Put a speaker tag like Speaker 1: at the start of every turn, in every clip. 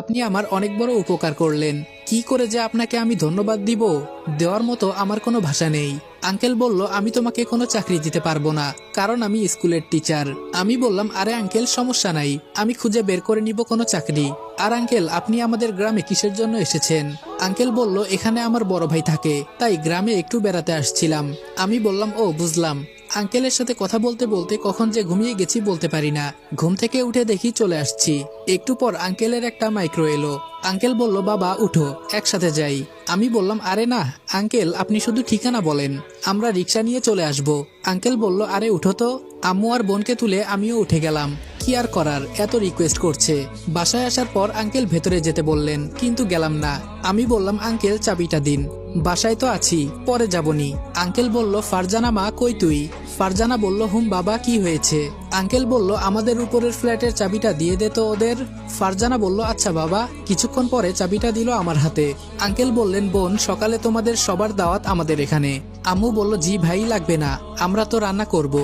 Speaker 1: আপনি আমার অনেক বড় উপকার করলেন। কি করে যে আপনাকে আমি ধন্যবাদ দিব, দেওয়ার মতো আমার কোনো ভাষা নেই। আঙ্কেল বলল, আমি তোমাকে কোনো চাকরি দিতে পারবো না, কারণ আমি স্কুলের টিচার। আমি বললাম, আরে আঙ্কেল সমস্যা নাই, আমি খুঁজে বের করে নিব কোনো চাকরি। আর আঙ্কেল, আপনি আমাদের গ্রামে কিসের জন্য এসেছেন? আঙ্কেল বলল, এখানে আমার বড় ভাই থাকে, তাই গ্রামে একটু বেড়াতে আসছিলাম। আমি বললাম, ও বুঝলাম। আঙ্কেলের সাথে কথা বলতে বলতে কখন যে ঘুমিয়ে গেছি বলতে পারি না। ঘুম থেকে উঠে দেখি চলে আসছি। একটু পর আঙ্কেলের একটা মাইক্রো এলো। আঙ্কেল বলল, বাবা উঠো, একসাথে যাই। আমি বললাম, আরে না আঙ্কেল, আপনি শুধু ঠিকানা বলেন, আমরা রিক্সা নিয়ে চলে আসব। আঙ্কেল বলল, আরে উঠো তো। আম্মু আর বোনকে তুলে আমিও উঠে গেলাম। কি আর করার, এত রিকোয়েস্ট করছে। বাসায় আসার পর আঙ্কেল ভেতরে যেতে বললেন, কিন্তু গেলাম না। আমি বললাম, আঙ্কেল চাবিটা দিন। বাসায় তো আছি, পরে যাবনি। আঙ্কেল বলল, ফারজানা মা কই তুই? ফারজানা বলল, হুম বাবা, কি হয়েছে? আঙ্কেল বলল, আমাদের উপরের ফ্ল্যাটের চাবিটা দিয়ে দে তো ওদের। ফারজানা বলল, আচ্ছা বাবা। কিছুক্ষণ পরে চাবিটা দিল আমার হাতে। আঙ্কেল বললেন, বোন, সকালে তোমাদের সবার দাওয়াত আমাদের এখানে। আম্মু বলল, জি ভাই, লাগবে না, আমরা তো রান্না করব।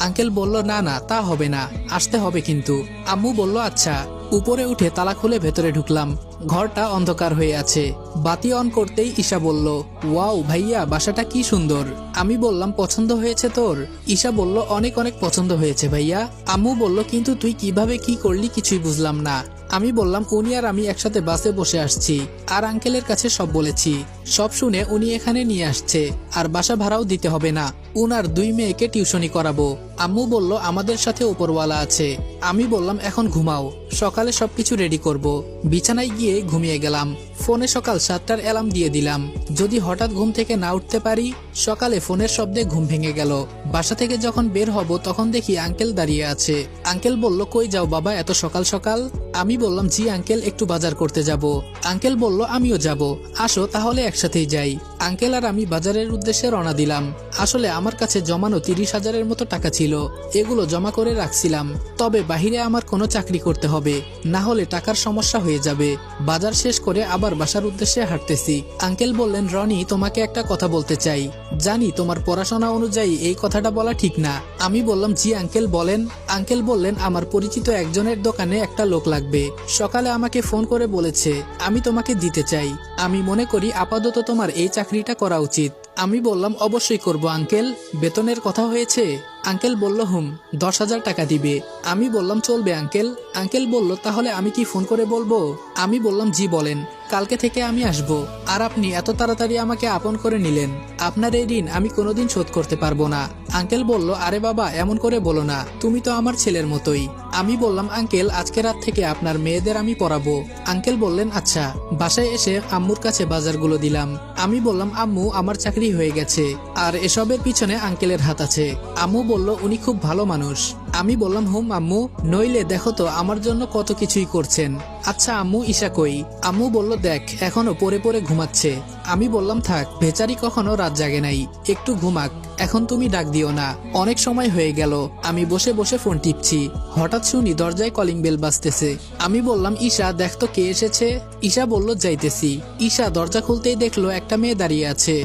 Speaker 1: আঙ্কেল বলল, না না, তা হবে না, আসতে হবে কিন্তু। আম্মু বলল, আচ্ছা। উপরে উঠে তালা খুলে ভেতরে ঢুকলাম। ঘরটা অন্ধকার হয়ে আছে। বাতি অন করতেই ঈশা বলল, ওয়াও ভাইয়া, বাসাটা কি সুন্দর। আমি বললাম, পছন্দ হয়েছে তোর? ঈশা বলল, অনেক অনেক পছন্দ হয়েছে ভাইয়া। আম্মু বলল, কিন্তু তুই কিভাবে কি করলি কিছুই বুঝলাম না। আমি বললাম, উনি আর আমি একসাথে বাসে বসে আসছি, আর আঙ্কেলের কাছে সব বলেছি। সব শুনে উনি এখানে নিয়ে আসছে, আর বাসা ভাড়াও দিতে হবে না। উনার 2 মেয়েকে টিউশনি করাবো। আম্মু বলল, আমাদের সাথে উপরওয়ালা আছে। আমি বললাম, এখন ঘুমাও, সকালে সবকিছু রেডি করব। বিছানায় গিয়ে ঘুমিয়ে গেলাম। ফোনে সকাল 7টার অ্যালার্ম দিয়ে দিলাম, যদি হঠাৎ ঘুম থেকে না উঠতে পারি। সকালে ফোনের শব্দে ঘুম ভেঙে গেল। বাসা থেকে যখন বের হব তখন দেখি আঙ্কেল দাঁড়িয়ে আছে। আঙ্কেল বলল, কই যাও বাবা এত সকাল সকাল? আমি বললাম, জি আঙ্কেল, একটু বাজার করতে যাব। আঙ্কেল বলল, আমিও যাব, আসো তাহলে একসাথেই যাই। আঙ্কেল আর আমি বাজারের উদ্দেশ্যে রওনা দিলাম। আসলে আমার কাছে জমানো 30,000-এর মতো টাকা ছিল, এগুলো জমা করে রাখছিলাম। তবে বাহিরে আমার কোনো চাকরি করতে হবে, না হলে টাকার সমস্যা হয়ে যাবে। বাজার শেষ করে আবার বাসার উদ্দেশ্যে হাঁটতেছি। আঙ্কেল বললেন, রনি, তোমাকে একটা কথা বলতে চাই। জানি তোমার পড়াশোনা অনুযায়ী এই কথাটা বলা ঠিক না। আমি বললাম, জি আঙ্কেল বলেন। আঙ্কেল বললেন, আমার পরিচিত একজনের দোকানে একটা লোক লাগবে। সকালে আমাকে ফোন করে বলেছে আমি তোমাকে দিতে চাই। আমি মনে করি আপাতত তোমার এই চাকরিটা করা উচিত। আমি বললাম, অবশ্যই করব আঙ্কেল। বেতনের কথা হয়েছে? আঙ্কেল বলল, হুম, 10,000 টাকা দিবে। আমি বললাম, চলবে আঙ্কেল। আঙ্কেল বলল, তাহলে আমি কি ফোন করে বলবো? আমি বললাম, জি বলেন, কালকে থেকে আমি আসব। আর আপনি এত তাড়াতাড়ি আমাকে আপন করে নিলেন, আপনার এই ঋণ আমি কোনোদিন শোধ করতে পারবো না। আঙ্কেল বলল, আরে বাবা, এমন করে বলো না, তুমি তো আমার ছেলের মতোই। আমি বললাম, আঙ্কেল, আজকে রাত থেকে আপনার মেয়েদের আমি পড়াবো। আঙ্কেল বললেন, আচ্ছা। বাসায় এসে আম্মুর কাছে বাজারগুলো দিলাম। আমি বললাম, আম্মু, আমার চাকরি হয়ে গেছে, আর এসবের পিছনে আঙ্কেলের হাত আছে। আম্মু বলল, উনি খুব ভালো মানুষ। আমি বললাম, হুম আম্মু, নইলে দেখো তো আমার জন্য কত কিছুই করছেন। আচ্ছা আম্মু, ঈশা কই? আম্মু বলল, দেখ, এখনো পড়ে পড়ে ঘুমাচ্ছে। আমি বললাম, থাক, বেচারি কখনো রাত জাগে নাই, একটু ঘুমাক, এখন তুমি ডাক দিও না, অনেক সময় হয়ে গেল। আমি বসে বসে ফোন টিপছি, হঠাৎ শুনি দরজায় কলিং বেল বাজতেছে। আমি বললাম, ঈশা, দেখ তো কে এসেছে। ঈশা বলল, যাইতেছি। ঈশা দরজা খুলতেই দেখলো একটা মেয়ে দাঁড়িয়ে আছে।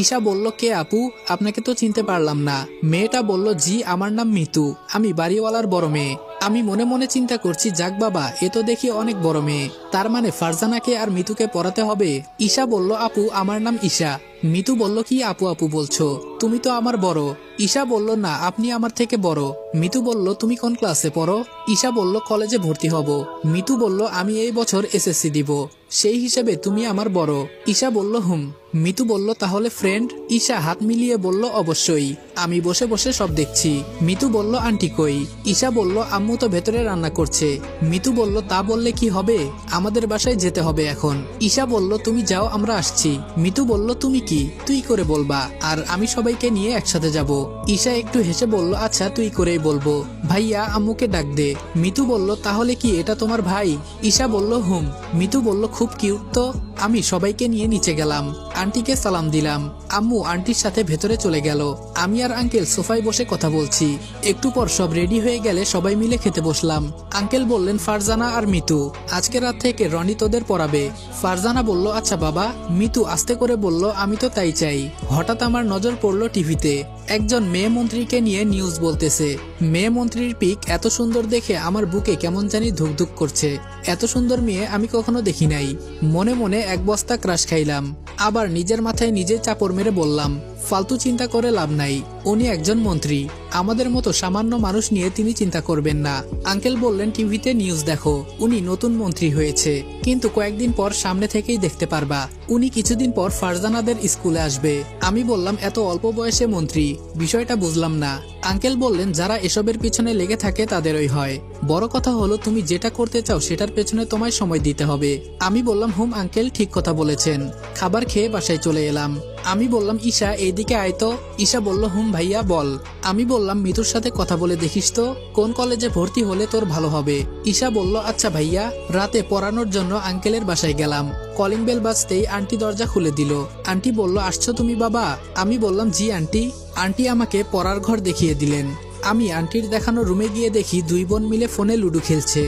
Speaker 1: ঈশা বলল, কে আপু? আপনাকে তো চিনতে পারলাম না। মেয়েটা বলল, জি, আমার নাম মিতু, আমি বাড়িওয়ালার বড় মেয়ে। আমি মনে মনে চিন্তা করছি, যাক বাবা, এ তো দেখি অনেক বড় মেয়ে, তার মানে ফারজানাকে আর মিতুকে পড়াতে হবে। ঈশা বলল, আপু, আমার নাম ঈশা। মিতু বলল, কি আপু আপু বলছো, তুমি তো আমার বড়। ঈশা বলল, না, আপনি আমার থেকে বড়। মিতু বলল, তুমি কোন ক্লাসে পড়ো? ঈশা বলল, কলেজে ভর্তি হব। মিতু বলল, আমি এই বছর এসএসসি দিব, সেই হিসেবে তুমি আমার বড়। ঈশা বলল, হুম। মিতু বলল, তাহলে ফ্রেন্ড? ঈশা হাত মিলিয়ে বলল, অবশ্যই। আমি বসে বসে সব দেখছি। মিতু বলল, আন্টি কই? ঈশা বলল, আম্মু তো ভেতরে রান্না করছে। মিতু বলল, তা বললে কি হবে, আমাদের বাসায় যেতে হবে এখন। ঈশা বলল, তুমি যাও, আমরা আসছি। মিতু বলল, তুমি কি তুই করে বলবা, আর আমি সবাইকে নিয়ে একসাথে যাব। ঈশা একটু হেসে বলল, আচ্ছা, তুই করেই বলবো। ভাইয়া, আম্মুকে ডাক দে। মিতু বলল, তাহলে কি এটা তোমার ভাই? ঈশা বলল, হুম। মিতু বলল, খুব কিউট তো। আমি সবাইকে নিয়ে নিচে গেলাম, আন্টিকে সালাম দিলাম। আম্মু আন্টির সাথে ভেতরে চলে গেল। আমি আর আঙ্কেল সোফায় বসে কথা বলছি। একটু পর সব রেডি হয়ে গেলে সবাই মিলে খেতে বসলাম। আঙ্কেল বললেন, ফারজানা আর মিতু, আজকে রাত থেকে রনি তোদের পড়াবে। ফারজানা বলল, আচ্ছা বাবা। মিতু আস্তে করে বলল, আমি তো তাই চাই। হঠাৎ আমার নজর পড়লো টিভিতে, একজন মেয়ে মন্ত্রীকে নিয়ে নিউজ বলতেছে। মেয়ে মন্ত্রীর পিক এত সুন্দর দেখে আমার বুকে কেমন জানি ধুকধুক করছে। এত সুন্দর মেয়ে আমি কখনো দেখি নাই। মনে মনে এক বস্তা ক্রাশ খাইলাম। আবার নিজের মাথায় নিজে চাপড় মেরে বললাম, ফালতু চিন্তা করে লাভ নাই, উনি একজন মন্ত্রী, আমাদের মতো সামান্য মানুষ নিয়ে তিনি চিন্তা করবেন না। আঙ্কেল বললেন, টিভিতে নিউজ দেখো, উনি নতুন মন্ত্রী হয়েছে, কিন্তু কয়েকদিন পর সামনে থেকেই দেখতে পারবা উনি কিছুদিন পর ফারজানাদের স্কুলে আসবে। আমি বললাম, এত অল্প বয়সে মন্ত্রী, বিষয়টা বুঝলাম না। আঙ্কেল বললেন, যারা এসবের পিছনে লেগে থাকে তাদেরই হয়। বড় কথা হলো তুমি যেটা করতে চাও সেটার পেছনে তোমায় সময় দিতে হবে। আমি বললাম, হুম আঙ্কেল, ঠিক কথা বলেছেন। খাবার খেয়ে বাসায় চলে এলাম। আমি বললাম, ঈশা এইদিকে আয় তো। ঈশা বলল, হুম ভাইয়া বল। আমি বললাম, মিতুর সাথে কথা বলে দেখিস তো, কোন কলেজে ভর্তি হলে তোর ভালো হবে। ঈশা বলল, আচ্ছা ভাইয়া। রাতে পড়ানোর জন্য আঙ্কেলের বাসায় গেলাম। কলিং বেল বাজতেই আন্টি দরজা খুলে দিল। আন্টি বলল, আসছো তুমি বাবা? আমি বললাম, জি আন্টি। আন্টি আমাকে পড়ার ঘর দেখিয়ে দিলেন। আমি আন্টির দেখানো রুমে গিয়ে দেখি দুই বোন মিলে ফোনে লুডো খেলছে।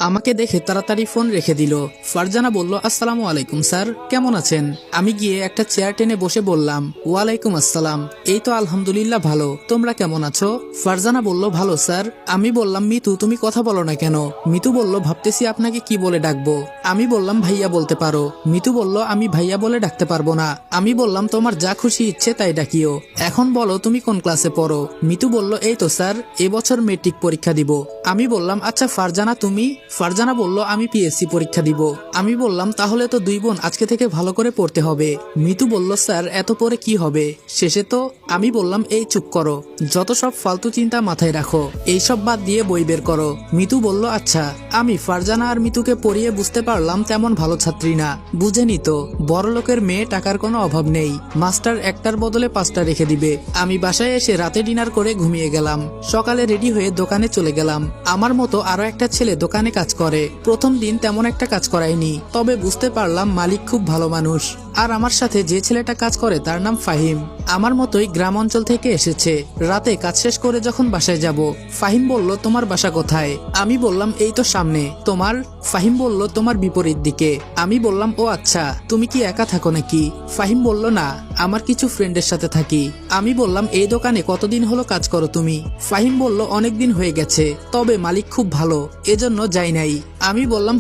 Speaker 1: আমাকে দেখে তাড়াতাড়ি ফোন রেখে দিল। ফারজানা বলল, আসসালামু আলাইকুম স্যার, কেমন আছেন? আমি গিয়ে একটা চেয়ার টেনে বসে বললাম, ওয়ালাইকুম আসসালাম, এই তো আলহামদুলিল্লাহ ভালো, তোমরা কেমন আছো? ফারজানা বলল, ভালো স্যার। আমি বললাম, মিতু তুমি কথা বলো না কেন? মিতু বলল, ভাবতেছি আপনাকে কি বলে ডাকবো। আমি বললাম, ভাইয়া বলতে পারো। মিতু বলল, আমি ভাইয়া বলে ডাকতে পারবো না। আমি বললাম, তোমার যা খুশি ইচ্ছে তাই ডাকিও। এখন বলো তুমি কোন ক্লাসে পড়ো? মিতু বলল, এই তো স্যার, এবছর মেট্রিক পরীক্ষা দিব। আমি বললাম, আচ্ছা ফারজানা তুমি? ফারজানা বলল, আমি পিএসসি পরীক্ষা দিব। আমি বললাম, তাহলে তো দুই বোন আজকে থেকে ভালো করে পড়তে হবে। মিতু বলল, স্যার এত পরে কি হবে, শেষে তো। আমি বললাম, এই চুপ করো, যত সব ফালতু চিন্তা মাথায় রাখো, এইসব বাদ দিয়ে বই বের করো। মিতু বলল, আচ্ছা। আমি ফারজানা আর মিতুকে পড়িয়ে বুঝতে পারলাম তেমন ভালো ছাত্রী না। বুঝেনি তো, বড় লোকের মেয়ে, টাকার কোনো অভাব নেই, মাস্টার একটার বদলে 5টা রেখে দিবে। আমি বাসায় এসে রাতে ডিনার করে ঘুমিয়ে গেলাম। সকালে রেডি হয়ে দোকানে চলে গেলাম। আমার মতো আরো একটা ছেলে দোকানে কাজ করে। প্রথম দিন তেমন একটা কাজ করায়নি, তবে বুঝতে পারলাম মালিক খুব ভালো মানুষ। আর আমার সাথে যে ছেলেটা কাজ করে তার নাম ফাহিম, আমার মতোই গ্রাম অঞ্চল থেকে এসেছে। রাতে কাজ শেষ করে যখন বাসায় যাব, ফাহিম বলল, তোমার বাসা কোথায়? আমি বললাম, এই তো সামনে। তোমার? ফাহিম বলল, তোমার বিপরীত দিকে। আমি বললাম, ও আচ্ছা, তুমি কি একা থাকো নাকি? ফাহিম বলল, না, আমার কিছু ফ্রেন্ডের সাথে থাকি। আমি বললাম, এই দোকানে কতদিন হলো কাজ করো তুমি? ফাহিম বলল, অনেকদিন হয়ে গেছে, তবে মালিক খুব ভালো, এজন্য যাই নাই। আমি বললাম,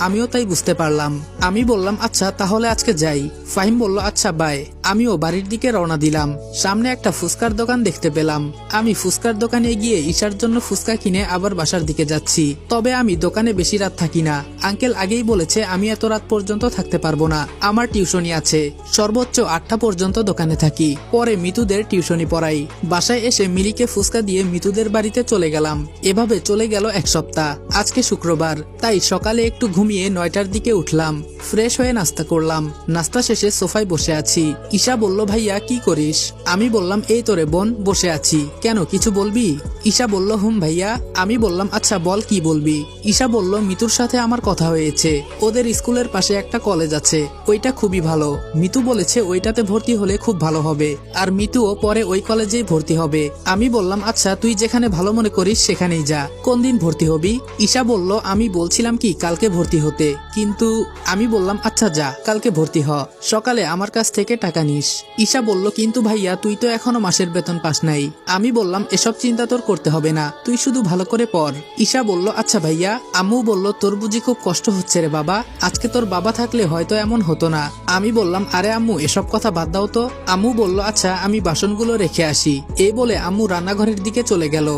Speaker 1: আমিও তাই বুঝতে পারলাম। আমি বললাম, আচ্ছা তাহলে আজকে যাই। ফাহিম বলল, আচ্ছা বাই। আমিও বাড়ির দিকে রওনা দিলাম। সামনে একটা ফুচকার দোকান দেখতে পেলাম। আমি ফুচকার দোকানে গিয়ে ঈশার জন্য ফুচকা কিনে আবার বাসার দিকে যাচ্ছি। তবে আমি দোকানে বেশি রাত থাকি না। আঙ্কেল আগেই বলেছে আমি এত রাত পর্যন্ত থাকতে পারবো না, আমার টিউশনি আছে। সর্বোচ্চ 8টা পর্যন্ত দোকানে থাকি, পরে মিতুদের টিউশনি পড়াই। বাসায় এসে মিলিকে ফুচকা দিয়ে মিতুদের বাড়িতে চলে গেলাম। এভাবে চলে গেল এক সপ্তাহ। আজকে শুক্রবার, তাই সকালে একটু ঘুমিয়ে 9টার দিকে উঠলাম। ফ্রেশ হয়ে নাস্তা করলাম। নাস্তা শেষে সোফায় বসে আছি। ঈশা বলল, ভাইয়া কি করিস? আমি বললাম, এই তোরে বোন, বসে আছি। কেন, কিছু বলবি? ঈশা বলল, ভাইয়া। আমি বললাম, আচ্ছা বল কি বলবি। ঈশা বলল, মিতুর সাথে আমার কথা হয়েছে। ওদের স্কুলের পাশে একটা কলেজ আছে, ওইটা খুবই ভালো। মিতু বলেছে ওইটাতে ভর্তি হলে খুব ভালো হবে, আর মিতুও পরে ওই কলেজেই ভর্তি হবে। আমি বললাম, আচ্ছা তুই যেখানে ভালো মনে করিস সেখানেই যা। কোন দিন ভর্তি হবি? ঈশা বলল, আমি বলছিলাম কি কালকে ভর্তি হতে, কিন্তু। আমি বললাম, আচ্ছা যা, কালকে ভর্তি হ, সকালে আমার কাছ থেকে টাকা নিস। ঈশা বলল, কিন্তু ভাইয়া তুই তো এখনো মাসের বেতন পাস নাই। আমি বললাম, এসব চিন্তা তোর করতে হবে না, তুই শুধু ভালো করে পড়। ঈশা বলল, আচ্ছা ভাইয়া। আম্মু বলল, তোর বুঝি খুব কষ্ট হচ্ছে রে বাবা, আজকে তোর বাবা থাকলে হয়তো এমন হতো না। আমি বললাম, আরে আম্মু এসব কথা বাদ দাও তো। আম্মু বলল, আচ্ছা আমি বাসনগুলো রেখে আসি। এই বলে আম্মু রান্নাঘরের দিকে চলে গেল।